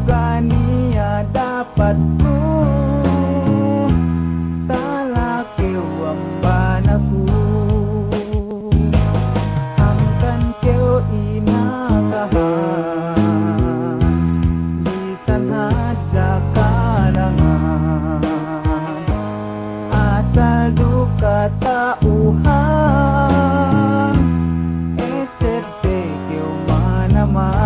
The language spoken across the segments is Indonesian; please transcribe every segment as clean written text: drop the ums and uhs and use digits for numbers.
kania dapatku talakeu ambanaku angkan keu inakahan bisan haja kalangan asal duka tauhan SRT keu manaman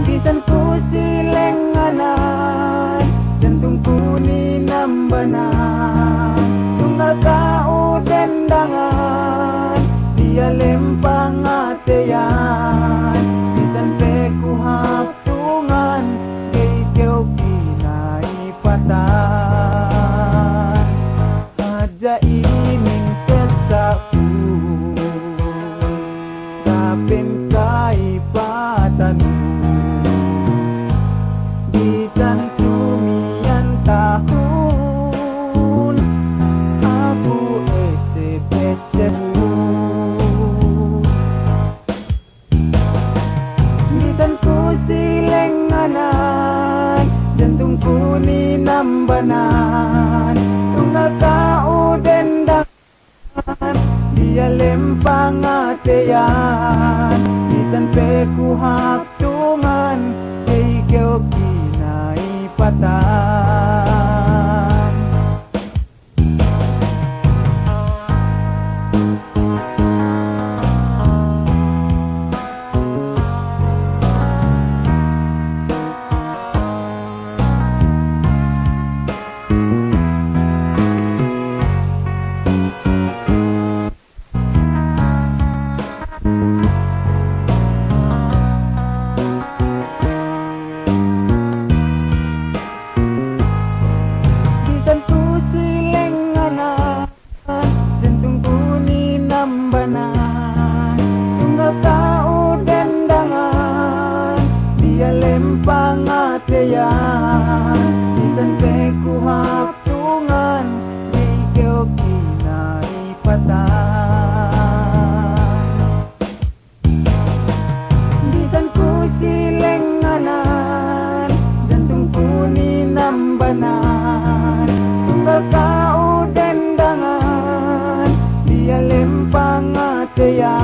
bisan ku silenganan jantungku ni nambanan tunggal kau dendangan dia lempang ateyan bisan pe ku haptungan kay keu kinaipatan aja ining sesaku tapin kaipatanu bisan sumian tahun aku esep-esepku bisan ku silenganan jantungku ni nambanan tunggal kau dendangan dia lempang ateyan bisan pe ku haptungan kay keu kinaipatan bisan ku silenganan jantungku ni nambanan tunggal kau dendangan dia lempang ateyan bisan pe ku haptungan kay keu kinaipatan bisan ku silenganan jantungku ni nambanan tunggal kau dendangan dia lempang ateyan